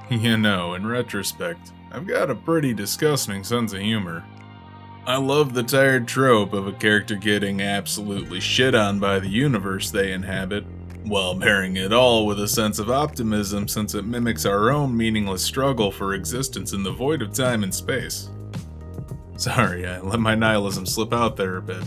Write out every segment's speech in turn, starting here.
You know, in retrospect, I've got a pretty disgusting sense of humor. I love the tired trope of a character getting absolutely shit on by the universe they inhabit, while pairing it all with a sense of optimism since it mimics our own meaningless struggle for existence in the void of time and space. Sorry, I let my nihilism slip out there a bit.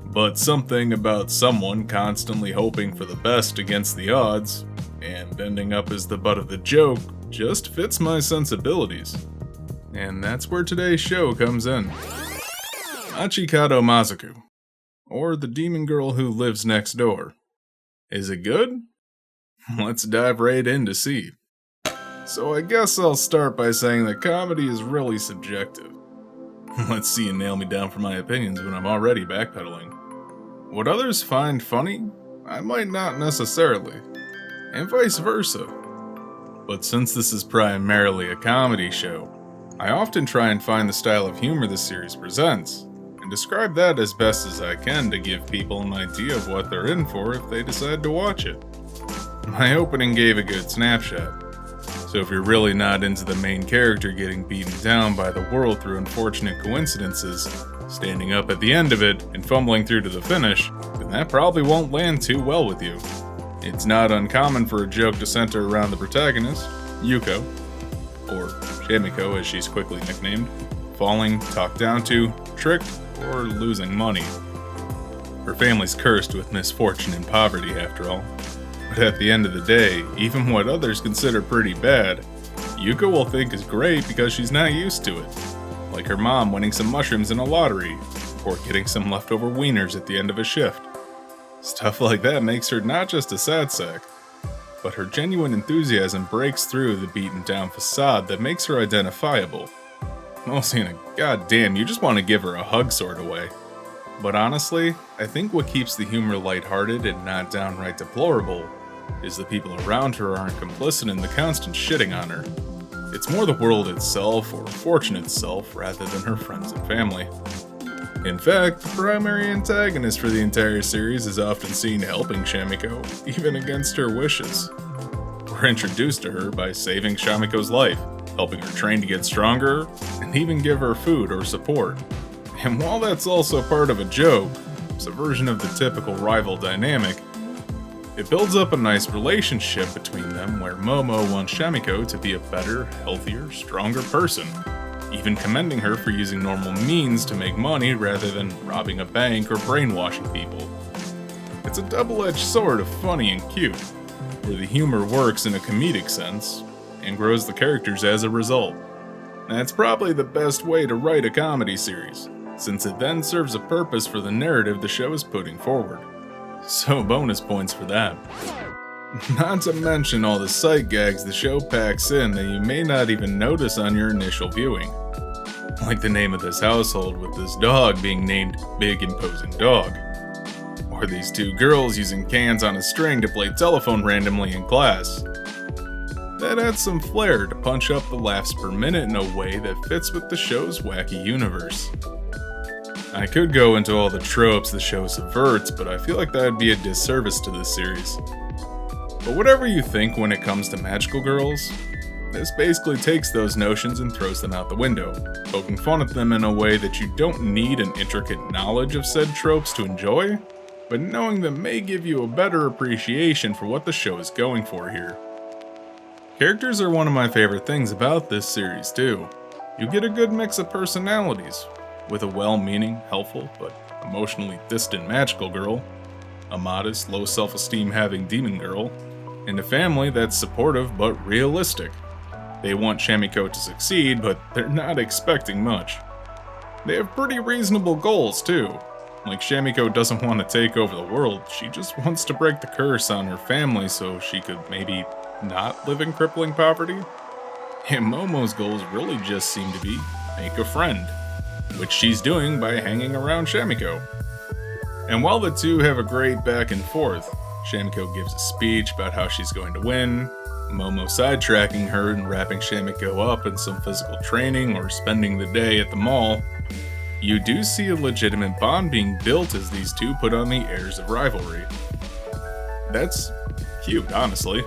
But something about someone constantly hoping for the best against the odds, and ending up as the butt of the joke, just fits my sensibilities. And that's where today's show comes in. Machikado Mazoku, or the demon girl who lives next door. Is it good? Let's dive right in to see. So I guess I'll start by saying that comedy is really subjective. Let's see you nail me down for my opinions when I'm already backpedaling. What others find funny, I might not necessarily, and vice versa. But since this is primarily a comedy show, I often try and find the style of humor the series presents, and describe that as best as I can to give people an idea of what they're in for if they decide to watch it. My opening gave a good snapshot, so if you're really not into the main character getting beaten down by the world through unfortunate coincidences, standing up at the end of it and fumbling through to the finish, then that probably won't land too well with you. It's not uncommon for a joke to center around the protagonist, Yuko, or Shamiko as she's quickly nicknamed, falling, talked down to, tricked, or losing money. Her family's cursed with misfortune and poverty after all. But at the end of the day, even what others consider pretty bad, Yuko will think is great because she's not used to it. Like her mom winning some mushrooms in a lottery, or getting some leftover wieners at the end of a shift. Stuff like that makes her not just a sad sack, but her genuine enthusiasm breaks through the beaten down facade that makes her identifiable. Mostly in a goddamn, you just want to give her a hug sort of way. But honestly, I think what keeps the humor lighthearted and not downright deplorable is the people around her aren't complicit in the constant shitting on her. It's more the world itself or fortune itself rather than her friends and family. In fact, the primary antagonist for the entire series is often seen helping Shamiko, even against her wishes. We're introduced to her by saving Shamiko's life, helping her train to get stronger, and even give her food or support. And while that's also part of a joke, it's a version of the typical rival dynamic, it builds up a nice relationship between them where Momo wants Shamiko to be a better, healthier, stronger person, even commending her for using normal means to make money rather than robbing a bank or brainwashing people. It's a double-edged sword of funny and cute, where the humor works in a comedic sense, and grows the characters as a result. That's probably the best way to write a comedy series, since it then serves a purpose for the narrative the show is putting forward. So bonus points for that. Not to mention all the sight gags the show packs in that you may not even notice on your initial viewing. Like the name of this household with this dog being named Big Imposing Dog. Or these two girls using cans on a string to play telephone randomly in class. That adds some flair to punch up the laughs per minute in a way that fits with the show's wacky universe. I could go into all the tropes the show subverts, but I feel like that would be a disservice to this series. But whatever you think when it comes to magical girls, this basically takes those notions and throws them out the window, poking fun at them in a way that you don't need an intricate knowledge of said tropes to enjoy, but knowing them may give you a better appreciation for what the show is going for here. Characters are one of my favorite things about this series too. You get a good mix of personalities, with a well-meaning, helpful, but emotionally distant magical girl, a modest, low self-esteem having demon girl, and a family that's supportive but realistic. They want Shamiko to succeed, but they're not expecting much. They have pretty reasonable goals too. Like Shamiko doesn't want to take over the world, she just wants to break the curse on her family so she could maybe not live in crippling poverty. And Momo's goals really just seem to be make a friend, which she's doing by hanging around Shamiko. And while the two have a great back and forth, Shamiko gives a speech about how she's going to win, Momo sidetracking her and wrapping Shamiko up in some physical training or spending the day at the mall, you do see a legitimate bond being built as these two put on the airs of rivalry. That's cute, honestly.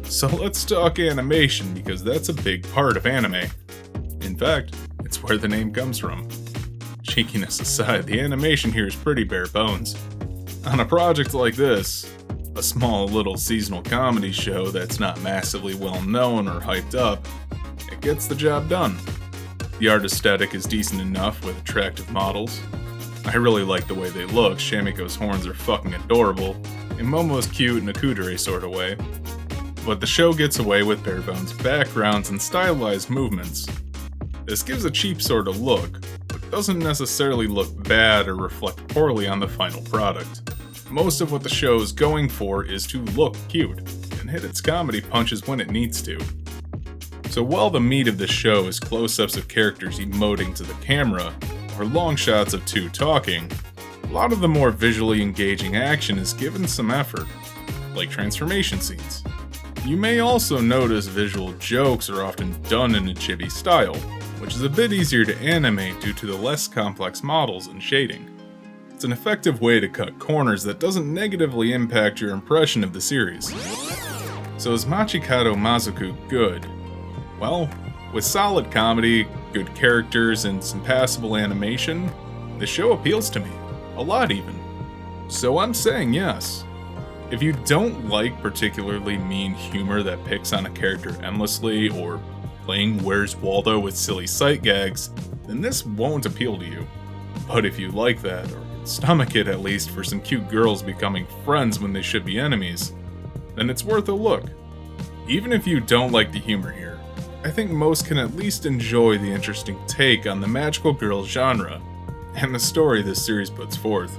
So let's talk animation, because that's a big part of anime. In fact, it's where the name comes from. Cheekiness aside, the animation here is pretty bare bones. On a project like this, a small little seasonal comedy show that's not massively well known or hyped up, it gets the job done. The art aesthetic is decent enough with attractive models. I really like the way they look. Shamiko's horns are fucking adorable, and Momo's cute in a kudere sort of way. But the show gets away with bare bones backgrounds and stylized movements. This gives a cheap sort of look, but doesn't necessarily look bad or reflect poorly on the final product. Most of what the show is going for is to look cute, and hit its comedy punches when it needs to. So while the meat of the show is close-ups of characters emoting to the camera, or long shots of two talking, a lot of the more visually engaging action is given some effort, like transformation scenes. You may also notice visual jokes are often done in a chibi style, which is a bit easier to animate due to the less complex models and shading. It's an effective way to cut corners that doesn't negatively impact your impression of the series. So is Machikado Mazoku good? Well, with solid comedy, good characters, and some passable animation, the show appeals to me. A lot even. So I'm saying yes. If you don't like particularly mean humor that picks on a character endlessly, or playing Where's Waldo with silly sight gags, then this won't appeal to you. But if you like that, or stomach it at least for some cute girls becoming friends when they should be enemies, then it's worth a look. Even if you don't like the humor here, I think most can at least enjoy the interesting take on the magical girl genre, and the story this series puts forth.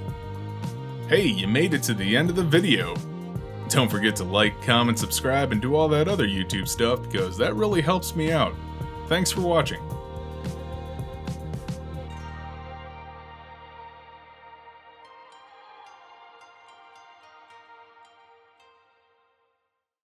Hey, you made it to the end of the video! Don't forget to like, comment, subscribe, and do all that other YouTube stuff, because that really helps me out. Thanks for watching.